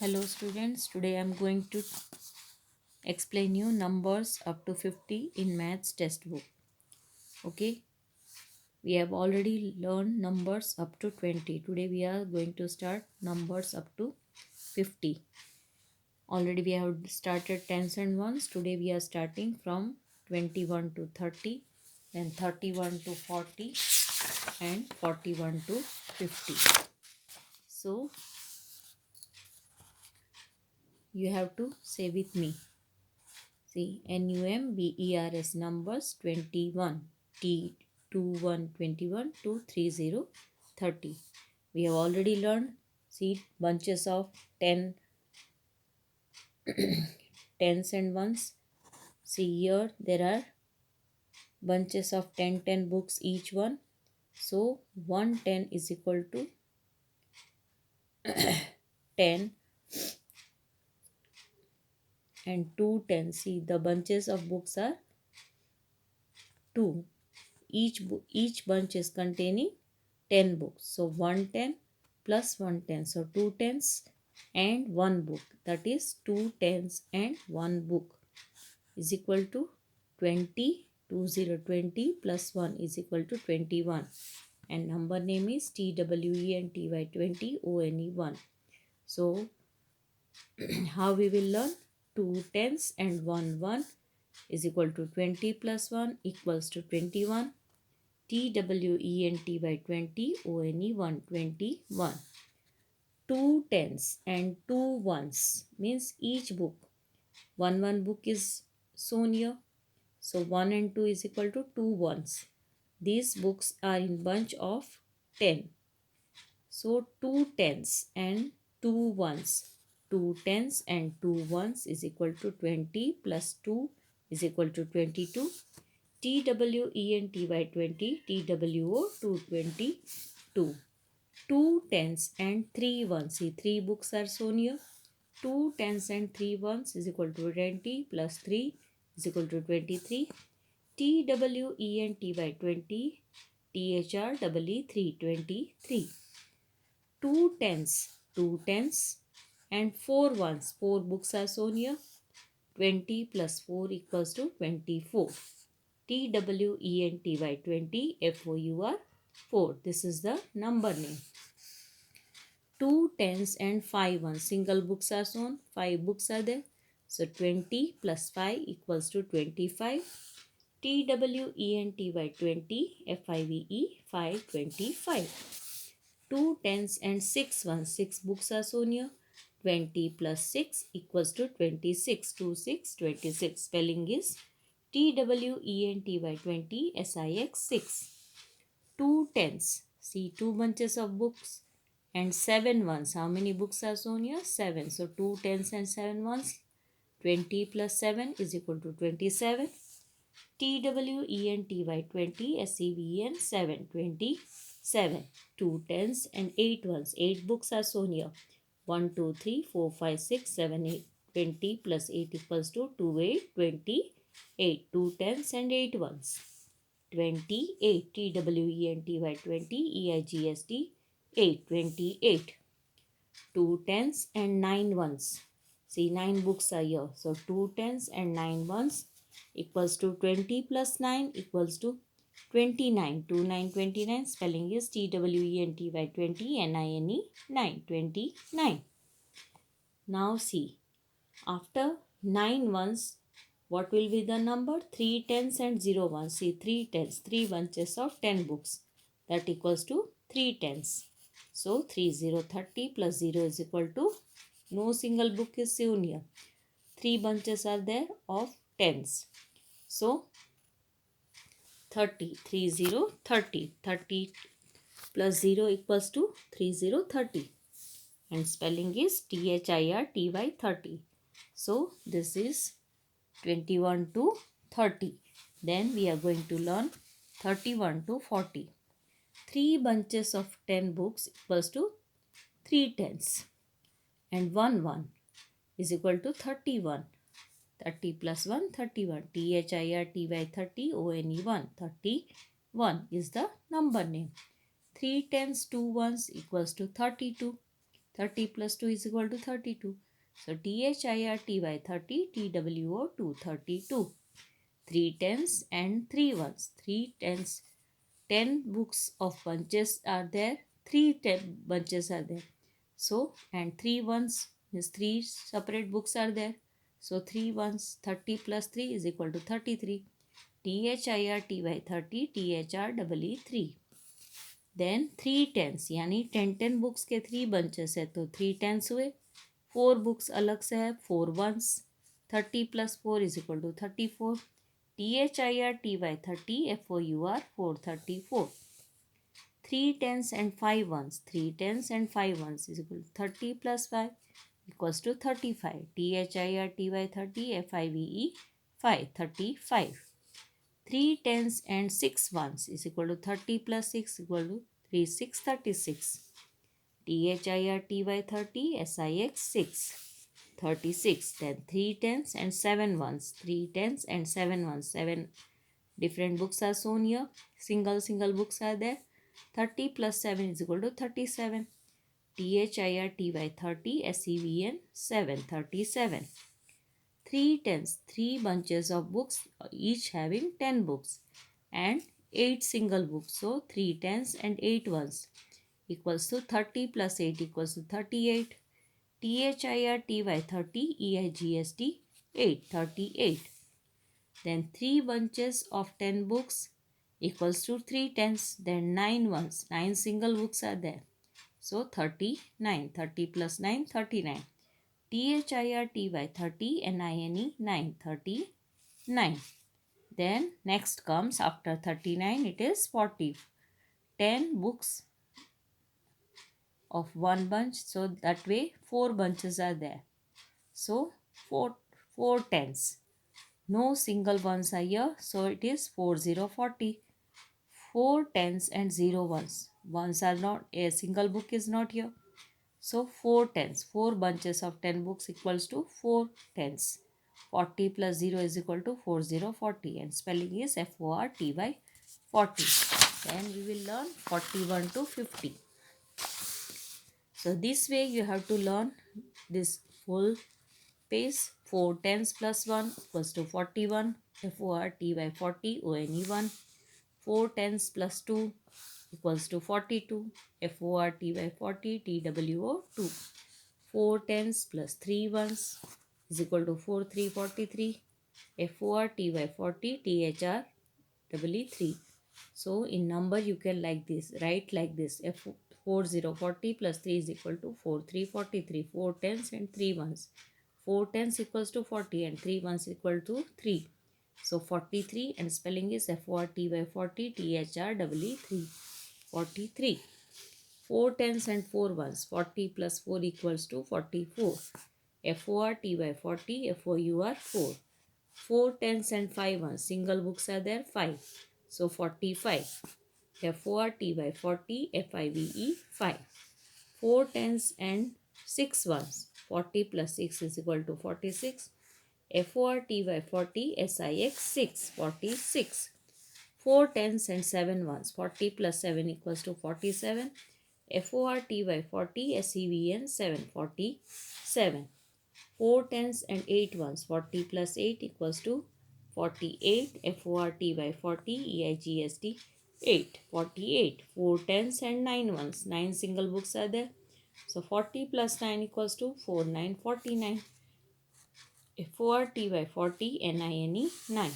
Hello students, today I am going to explain you numbers up to 50 in maths textbook. Okay, we have already learned numbers up to 20. Today we are going to start numbers up to 50. Already we have started tens and ones. Today we are starting from 21 to 30, then 31 to 40 and 41 to 50. So you have to say with me. See, NUMBERS numbers 21, T 21 21 to 30 30. We have already learned, see, bunches of 10 tens and ones. See here there are bunches of 10 books each one. So 110 is equal to 10 and 210. See, the bunches of books are 2. Each bunch is containing 10 books. So 110 plus 110. So 2 tens and 1 book. That is 2 tens and 1 book is equal to 20. 20 plus 1 is equal to 21. And number name is TWENTY 20 ONE 1. So how we will learn? 2 tens and 1 1 is equal to 20 plus 1 equals to 21. TWENTY 20 ONE 121. 2 tens and 2 ones means each book. One book is shown here. So 1 and 2 is equal to 2 ones. These books are in bunch of 10. So 2 tens and 2 ones. 2 tens and 2 ones is equal to 20 plus 2 is equal to 22. TWENTY 20 TWO 222. 2 tens and 3 ones. See, 3 books are shown here. 2 tens and 3 ones is equal to 20 plus 3 is equal to 23. TWENTY 20 THREE 323. 2 tens and 4 ones. 4 books are shown here. 20 plus 4 equals to 24. TWENTY 20 FOUR 4. This is the number name. 2 tens and 5 ones. Single books are shown. 5 books are there. So 20 plus 5 equals to 25. TWENTY 20 FIVE 525. 2 tens and 6 ones. 6 books are shown here. 20 plus 6 equals to 26. 26. Spelling is TWENTY 20 SIX 6. 2 tens. See, 2 bunches of books and 7 ones. How many books are shown here? 7. So 2 tens and 7 ones. 20 plus 7 is equal to 27. TWENTY 20 SEVEN 7. 27. 2 tens and 8 ones. 8 books are shown here. 1, 2, 3, 4, 5, 6, 7, 8. 20 plus 8 equals to 28. 28. 2 tens and 8 ones. 28. TWENTY 20 EIGST 8. 28. 2 tens and 9 ones. See, 9 books are here. So 2 tens and 9 ones equals to 20 plus 9 equals to 29. 2 9 29. Spelling is TWENTY 20 NINE 9. 29. Now see, after 9 ones, what will be the number? 3 tens and 0 ones. See, 3 tens, 3 bunches of 10 books. That equals to 3 tens. So 30 plus 0 is equal to, no single book is shown here. 3 bunches are there of tens. So 30. 30 plus 0 equals to 30. And spelling is THIRTY 30. So this is 21 to 30. Then we are going to learn 31 to 40. 3 bunches of 10 books equals to 3 tens. And 1 is equal to 31. 30 plus 1, 31. THIRTY 30 ONE 1. 31 is the number name. 3 tens, 2 ones equals to 32. 30 plus 2 is equal to 32. So THIRTY 30, TWO 2, 32. 3 tens and 3 ones. 3 tens, 10 books of bunches are there. 10 bunches are there. So, and 3 ones means 3 separate books are there. So 3 ones, 30 plus 3 is equal to 33. THIRTY 30, THREE 3. Then 3 tens यानी 10 books के 3 bunches है तो 3 tens हुए. 4 books अलग से है, 4 ones. 30 plus 4 is equal to 34. THIRTY 30, FOUR 434. 3 tens and 5 ones. 3 tens and 5 ones is equal to 30 plus 5 equals to 35. THIRTY 30, FIVE 5, 35. 3 tens and 6 ones is equal to 30 plus 6 equal to 3, 6, 36. THIRTY 30, SIX 6, 36. Then 3 tens and 7 ones. 3 tens and 7 ones. 7 different books are shown here. Single books are there. 30 plus 7 is equal to 37. THIRTY 30, SEVN 7, 37. 3 tens, 3 bunches of books, each having 10 books and 8 single books. So 3 tens and 8 ones equals to 30 plus 8 equals to 38. THIRTY 30, EIGST 8, 38. Then 3 bunches of 10 books equals to 3 tens. Then 9 ones, 9 single books are there. So 39, 30 plus 9, 39. THIRTY 30, NINE 9, 39. Then next comes after 39, it is 40. 10 books of one bunch, so that way 4 bunches are there. So 4 tens. No single ones are here, so it is 4040. 4 tens and 0 ones. Ones are not, a single book is not here. So 4 tens, 4 bunches of 10 books equals to 4 tens. 40 plus 0 is equal to 4040 and spelling is FORTY 40. Then we will learn 41 to 50. So this way you have to learn this full page. 4 tens plus 1 equals to 41. FORTY 40 ONE1. 4 tens plus 2 equals to 42. FORTY 40 TWO 2. 4 tens plus 3 ones is equal to 4 3 43. FORTY 40 THR 3. So in number you can like this, write like this. 4040 plus 3 is equal to 4 3 43. 4 tens and 3 ones. 4 tens equals to 40 and 3 ones equal to 3. So 43 and spelling is FORTY 40 THR 43. 4 tens and 4 ones. 40 plus 4 equals to 44. FORTY 40 FOUR 4. 4 tens and 5 ones. Single books are there 5. So 45. FORTY 40 FIVE 5. 4 tens and 6 ones. 40 plus 6 is equal to 46. FORTY 40 SIX 6, 46. 4 tens and 7 ones. 40 plus 7 equals to 47. FORTY 40 SEVN 7, 47. 4 tens and 8 ones. 40 plus 8 equals to 48. FORTY 40 EIGST 8, 48. 4 tens and 9 ones. 9 single books are there. So 40 plus 9 equals to 4, 9, 49. FORTY 40 NINE 9.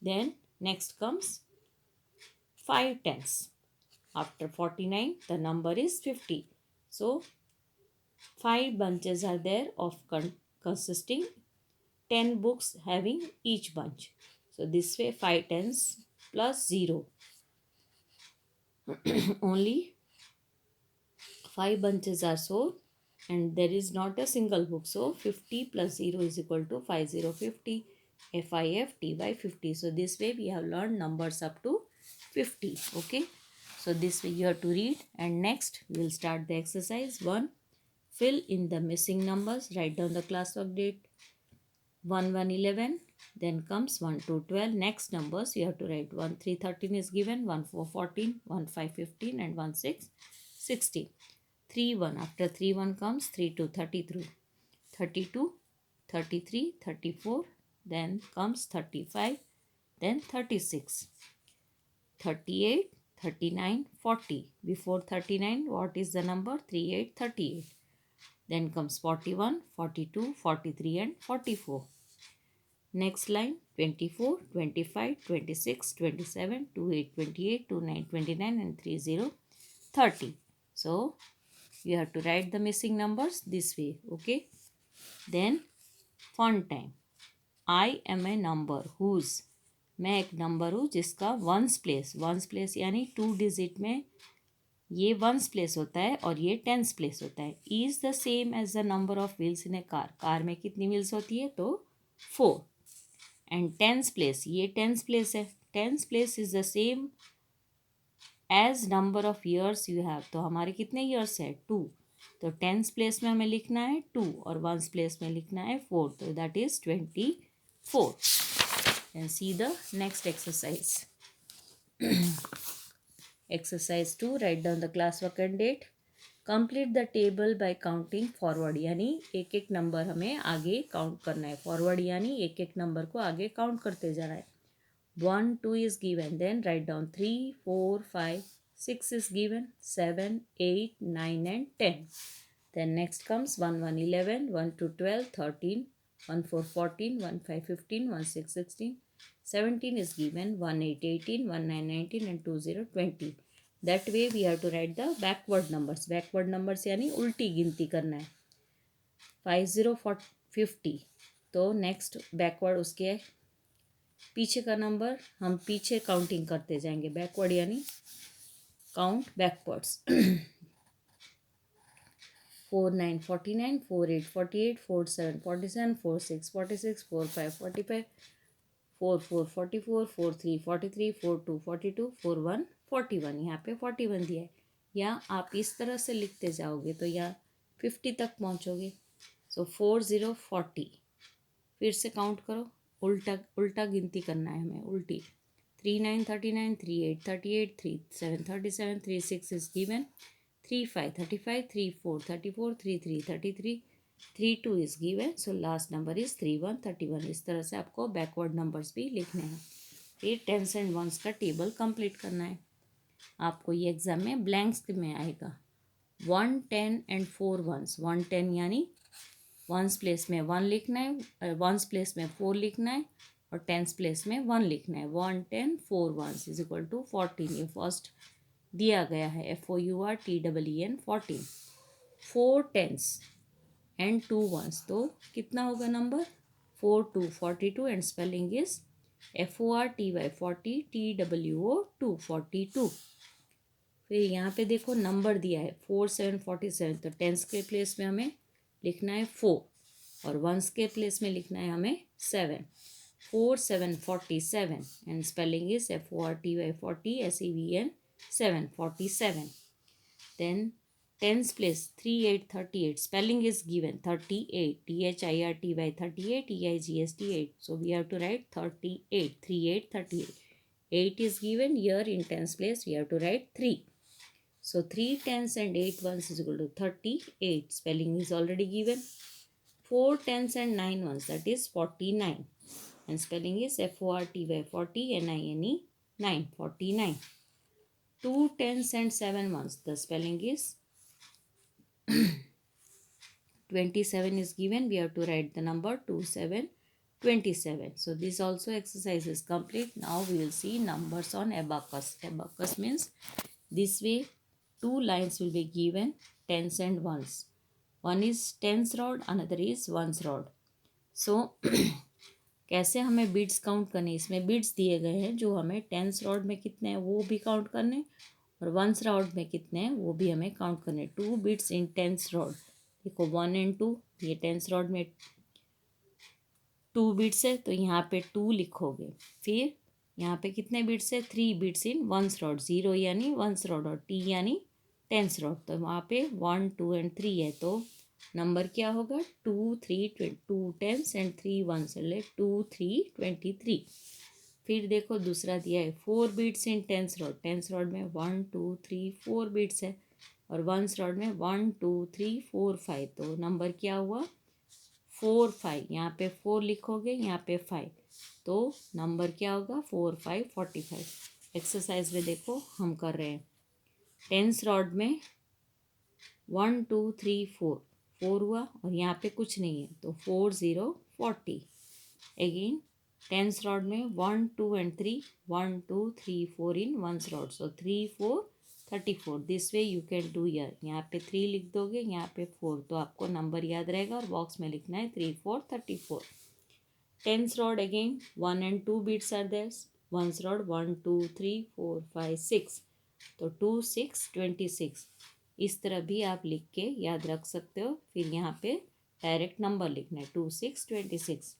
Then next comes 5 tens. After 49 the number is 50. So 5 bunches are there of consisting 10 books having each bunch. So this way 5 tens plus 0. Only 5 bunches are sold and there is not a single book. So 50 plus 0 is equal to 5050. FIFTY 50. So this way we have learned numbers up to 50. Okay. So this way you have to read and next we will start the exercise 1. Fill in the missing numbers. Write down the classwork date. 1 1 11. Then comes 1 2 12. Next numbers you have to write 1 3 13 is given. 1 4 14. 1 5 15 and 1 6 16. 3 1. After 3 1 comes 3 2 33. 32, 33, 34. Then comes 35. Then 36. 38, 39, 40. Before 39, what is the number? 38, 38. Then comes 41, 42, 43 and 44. Next line 24, 25, 26, 27, 28, 28, 29, 29 and 30, 30. So you have to write the missing numbers this way. Okay. Then fun time. I am a number whose, मैं एक number हूँ जिसका ones place यानी 2 digit में ये ones place होता है और ये टेंस प्लेस होता है. Is the same as the number of wheels in a car में कितनी व्हील्स होती है? तो 4. एंड टेंस प्लेस, ये टेंस प्लेस है. Tens place is the same as number of years you have. तो हमारे कितने ईयर्स है? 2. तो टेंस प्लेस में हमें लिखना है 2 और वंस प्लेस में लिखना है 4. तो that is 24. And see the next exercise. Exercise 2. Write down the class work and date. Complete the table by counting forward. यानी एक एक नंबर हमें आगे काउंट करना है. फॉरवर्ड यानी एक एक नंबर को आगे काउंट करते जाना है. 1 2 is given. Then write down 3 4 5 6 is given. 7 8 9 and 10. Then next comes 1 1 11 1 2 12 13 1 4 14 1 5 15 1 6 16 17 is given. 1 8 18 1 9 19 and 2 0 20. That way we have to write the backward numbers. Backward numbers यानी उल्टी गिनती करना है. 5 0 50. तो नेक्स्ट बैकवर्ड उसके पीछे का नंबर हम पीछे काउंटिंग करते जाएंगे. बैकवर्ड यानी काउंट बैकवर्ड्स. 4 9 49 4 8 48 4 7 47 4 6 46 4 5 45 4 4 44 4 3 43 4 2 42 4 1 41. यहाँ पे 41 दिया है. या आप इस तरह से लिखते जाओगे तो यहाँ 50 तक पहुँचोगे. सो 4 0 40. फिर से काउंट करो. उल्टा उल्टा गिनती करना है हमें. उल्टी. 3 9 39 3 8 38 3 7 37 3 6 is given. 3 5 35 3 4 34 3 3 33 3 2 is given. So last number is 3 1 31. इस तरह से आपको बैकवर्ड नंबर्स भी लिखने हैं. फिर टेंस एंड वंस का टेबल कंप्लीट करना है. आपको ये एग्जाम में ब्लैंक्स में आएगा. 1 10 एंड 4 वंस. 1 10 यानी वंस प्लेस में 1 लिखना है, वंस प्लेस में 4 लिखना है और टेंस प्लेस में 1 लिखना है. 1 10 4 वंस इज इक्वल टू 14. ये फर्स्ट दिया गया है. FOURTEEN 14. 4 tens and 2 ones. तो कितना होगा नंबर? 4 2 42 and spelling is FORTY 40 TWO 2 42. फिर यहाँ पे देखो नंबर दिया है 4 7 47. तो टेंस के प्लेस में हमें लिखना है 4 और वंस के प्लेस में लिखना है हमें 7. 4 7 47 and spelling is FORTY 40 SEVEN 7 47. Then tens place 3 8 38. Spelling is given 38. THIRTY 38 EIGST 8. So we have to write 38. 38 38. 8 is given here in tens place. We have to write 3. So 3 tens and 8 ones is equal to 38. Spelling is already given. 4 tens and 9 ones, that is 49. And spelling is FORTY 40 NINE 9 49. 2 tens and 7 ones, the spelling is 27 is given. We have to write the number 27 27. So this also exercise is complete. Now we will see numbers on abacus. Abacus means this way 2 lines will be given, tens and ones. One is tens rod, another is ones rod. So कैसे हमें beats count करने. इसमें beats दिए गए हैं जो हमें tense rod में कितने हैं वो भी काउंट करने और वंस रॉड में कितने हैं वो भी हमें काउंट करने. 2 बीट्स इन टेंस रॉड. देखो 1 and 2. ये टेंस रॉड में 2 बीट्स है तो यहाँ पे 2 लिखोगे. फिर यहाँ पे कितने बीट्स है? 3 बीट्स इन वंस रॉड. 0 यानी वंस रॉड और T यानी टेंस रॉड. तो वहाँ पे 1 2 and 3 है. तो नंबर क्या होगा? 2 3 2 टेंस एंड 3 वंस. 2 3 23. फिर देखो दूसरा दिया है 4 बीट्स इन टेंस रॉड. टेंस रॉड में 1 2 3 4 बीट्स है. और वंस रॉड में 1 2 3 4 5, तो नंबर क्या हुआ 4 5। यहाँ पे 4 लिखोगे, यहाँ पे 5, तो नंबर क्या होगा 4 5 45। एक्सरसाइज में देखो हम कर रहे हैं। टेंस रॉड में 1 2 3 4, 4 हुआ और यहाँ पे कुछ नहीं है, तो 4 0 40। Again, tens rod में 1 2 and 3, 1 2 3 4 in ones rod, so 3 4 34. This way you can do here. यहाँ पे 3 लिख दोगे, यहाँ पे 4, तो आपको नंबर याद रहेगा और बॉक्स में लिखना है 3 4 34. Tens rod again 1 and 2 beads are there. Ones rod 1 2 3 4 5 6, तो 2 6 26. इस तरह भी आप लिख के याद रख सकते हो। फिर यहाँ पे डायरेक्ट नंबर लिखना है 2 6 26.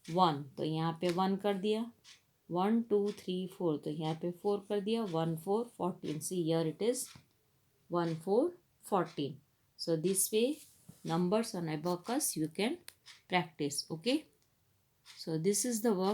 1, तो यहाँ पे 1 कर दिया, 1 2 3 4, तो यहाँ पे 4 कर दिया, 1 4 14. See here it is 1 4 14. So this way numbers on abacus you can practice. Okay, so this is the work